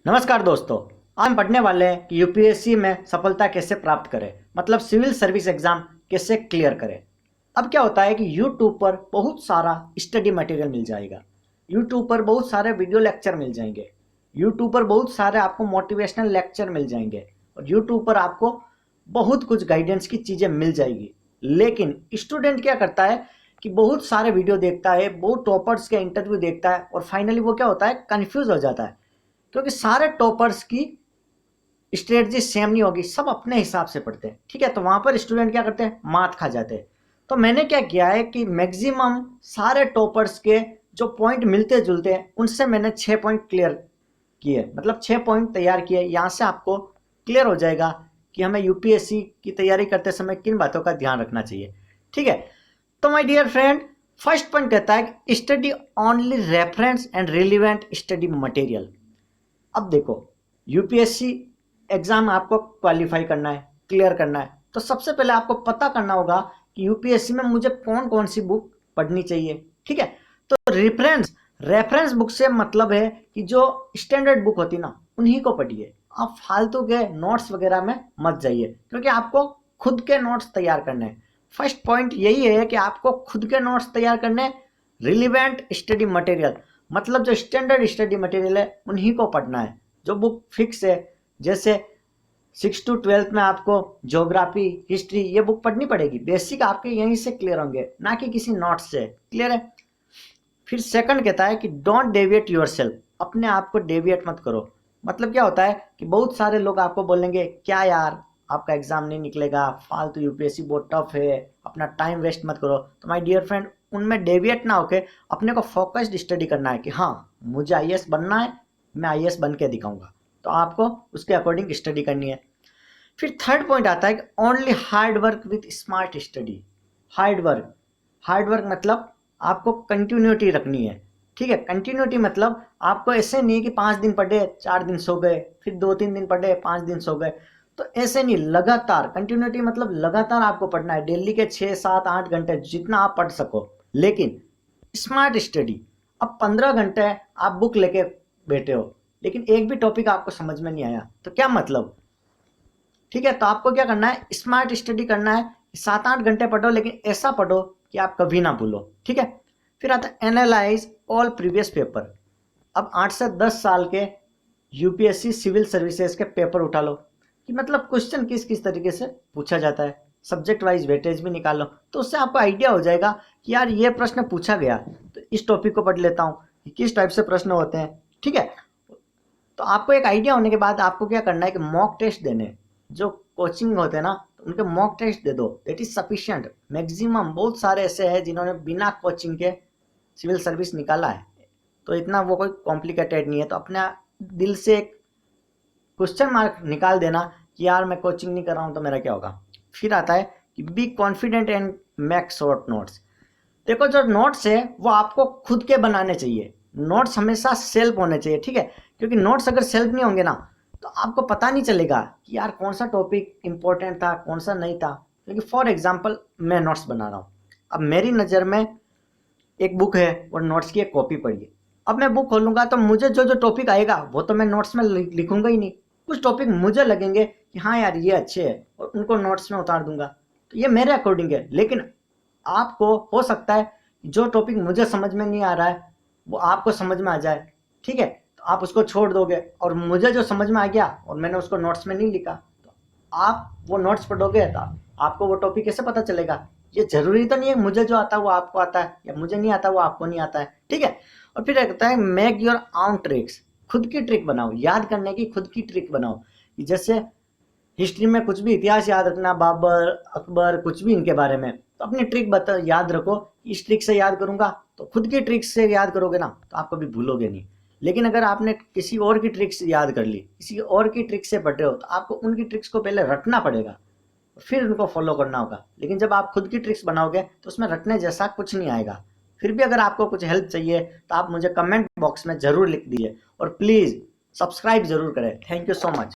नमस्कार दोस्तों, आज हम पढ़ने वाले हैं कि यूपीएससी में सफलता कैसे प्राप्त करें, मतलब सिविल सर्विस एग्जाम कैसे क्लियर करें। अब क्या होता है कि यूट्यूब पर बहुत सारा स्टडी मटेरियल मिल जाएगा, यूट्यूब पर बहुत सारे वीडियो लेक्चर मिल जाएंगे, यूट्यूब पर बहुत सारे आपको मोटिवेशनल लेक्चर मिल जाएंगे और यूट्यूब पर आपको बहुत कुछ गाइडेंस की चीज़ें मिल जाएगी। लेकिन स्टूडेंट क्या करता है कि बहुत सारे वीडियो देखता है, बहुत टॉपर्स के इंटरव्यू देखता है और फाइनली वो क्या होता है, कन्फ्यूज हो जाता है, क्योंकि सारे टॉपर्स की स्ट्रेटजी सेम नहीं होगी, सब अपने हिसाब से पढ़ते हैं। ठीक है, तो वहां पर स्टूडेंट क्या करते हैं, मात खा जाते हैं। तो मैंने क्या किया है कि मैक्सिमम सारे टॉपर्स के जो पॉइंट मिलते जुलते हैं उनसे मैंने 6 पॉइंट क्लियर किए, मतलब 6 पॉइंट तैयार किए। यहाँ से आपको क्लियर हो जाएगा कि हमें यूपीएससी की तैयारी करते समय किन बातों का ध्यान रखना चाहिए। ठीक है, तो my dear friend, first point कहता है कि study only reference and relevant study material. अब देखो, यूपीएससी एग्जाम आपको क्वालिफाई करना है, क्लियर करना है, तो सबसे पहले आपको पता करना होगा कि यूपीएससी में मुझे कौन कौन सी बुक पढ़नी चाहिए। ठीक है, तो रेफरेंस बुक से मतलब है कि जो स्टैंडर्ड बुक होती ना, उन्हीं को पढ़िए। आप फालतू के नोट्स वगैरह में मत जाइए, क्योंकि आपको खुद के नोट्स तैयार करने हैं। फर्स्ट पॉइंट यही है कि आपको खुद के नोट्स तैयार करने, रिलीवेंट स्टडी मटेरियल, मतलब जो स्टैंडर्ड स्टडी मटेरियल है उन्हीं को पढ़ना है। जो बुक फिक्स है, जैसे 6 to 12 में आपको ज्योग्राफी, हिस्ट्री, ये बुक पढ़नी पड़ेगी। बेसिक आपके यहीं से क्लियर होंगे, ना कि किसी नोट्स से। क्लियर है। फिर सेकंड कहता है कि डोंट डेविएट योरसेल्फ, अपने आप को डेविएट मत करो। मतलब क्या होता है कि बहुत सारे लोग आपको बोलेंगे, क्या यार आपका एग्जाम नहीं निकलेगा, फालतू यूपीएससी बहुत टफ है, अपना टाइम वेस्ट मत करो। तो माय डियर फ्रेंड, उनमें डेविएट ना होके अपने को फोकस्ड स्टडी करना है कि हाँ, मुझे आईएएस बनना है, मैं आईएएस बन के दिखाऊंगा। तो आपको उसके अकॉर्डिंग स्टडी करनी है। फिर थर्ड पॉइंट आता है कि only hard work with smart study. Hard work मतलब आपको कंटिन्यूटी रखनी है। ठीक है, कंटिन्यूटी मतलब आपको ऐसे नहीं कि 5 दिन पढ़े 4 दिन सो गए, फिर 2-3 दिन पढ़े 5 दिन सो गए। तो ऐसे नहीं, लगातार कंटिन्यूटी मतलब लगातार आपको पढ़ना है, डेली के 6-7-8 घंटे जितना आप पढ़ सको। लेकिन स्मार्ट स्टडी, अब 15 घंटे आप बुक लेके बैठे हो लेकिन एक भी टॉपिक आपको समझ में नहीं आया, तो क्या मतलब। ठीक है, तो आपको क्या करना है, स्मार्ट स्टडी करना है। 7-8 घंटे पढ़ो, लेकिन ऐसा पढ़ो कि आप कभी ना भूलो। ठीक है। फिर आता है एनालाइज ऑल प्रीवियस पेपर। अब 8 से 10 साल के यूपीएससी सिविल सर्विसेज के पेपर उठा लो कि मतलब क्वेश्चन किस किस तरीके से पूछा जाता है, सब्जेक्ट वाइज वेटेज भी निकालो, तो उससे आपको आइडिया हो जाएगा कि यार ये प्रश्न पूछा गया तो इस टॉपिक को पढ़ लेता हूँ कि किस टाइप से प्रश्न होते हैं। ठीक है, तो आपको एक आइडिया होने के बाद आपको क्या करना है कि मॉक टेस्ट देने। जो कोचिंग होते हैं ना, तो उनके मॉक टेस्ट दे दो, दैट इज सफिशिएंट। मैक्सिमम बहुत सारे ऐसे हैं जिन्होंने बिना कोचिंग के सिविल सर्विस निकाला है, तो इतना वो कोई कॉम्प्लिकेटेड नहीं है। तो अपने दिल से एक क्वेश्चन मार्क निकाल देना कि यार मैं कोचिंग नहीं कर रहा हूँ तो मेरा क्या होगा। फिर आता है कि be confident and make short notes. देखो, जो नोट्स है वो आपको खुद के बनाने चाहिए। नोट्स हमेशा सेल्फ होने चाहिए। ठीक है, क्योंकि नोट्स अगर सेल्फ नहीं होंगे ना, तो आपको पता नहीं चलेगा कि यार कौन सा टॉपिक इंपॉर्टेंट था, कौन सा नहीं था। क्योंकि फॉर एग्जांपल मैं नोट्स बना रहा हूँ, अब मेरी नज़र में एक बुक है और नोट्स की एक कॉपी पड़ी है। अब मैं बुक खोलूंगा तो मुझे जो जो टॉपिक आएगा वो तो मैं नोट्स में लिखूंगा ही नहीं। कुछ टॉपिक मुझे लगेंगे कि हाँ यार ये अच्छे हैं, और उनको नोट्स में उतार दूंगा। तो ये मेरे अकॉर्डिंग है। लेकिन आपको हो सकता है जो टॉपिक मुझे समझ में नहीं आ रहा है वो आपको समझ में आ जाए। ठीक है, तो आप उसको छोड़ दोगे, और मुझे जो समझ में आ गया और मैंने उसको नोट्स में नहीं लिखा, तो आप वो नोट्स पढ़ोगे तो आपको वो टॉपिक कैसे पता चलेगा। ये जरूरी तो नहीं है मुझे जो आता है वो आपको आता है, या मुझे नहीं आता वो आपको नहीं आता है। ठीक है, और फिर कहता है मेक योर ओन ट्रिक्स। खुद की ट्रिक बनाओ, याद करने की खुद की ट्रिक बनाओ। जैसे हिस्ट्री में कुछ भी इतिहास याद रखना, बाबर, अकबर, कुछ भी इनके बारे में, तो अपनी ट्रिक बता, याद रखो। इस ट्रिक से याद करूंगा, तो खुद की ट्रिक से याद करोगे ना तो आप कभी भूलोगे नहीं। लेकिन अगर आपने किसी और की ट्रिक से याद कर ली, किसी और की ट्रिक से पढ़ रहे हो, तो आपको उनकी ट्रिक्स को पहले रटना पड़ेगा, फिर उनको फॉलो करना होगा। लेकिन जब आप खुद की ट्रिक्स बनाओगे तो उसमें रटने जैसा कुछ नहीं आएगा। फिर भी अगर आपको कुछ हेल्प चाहिए तो आप मुझे कमेंट बॉक्स में जरूर लिख दीजिए, और प्लीज़ सब्सक्राइब जरूर करें। Thank you so much.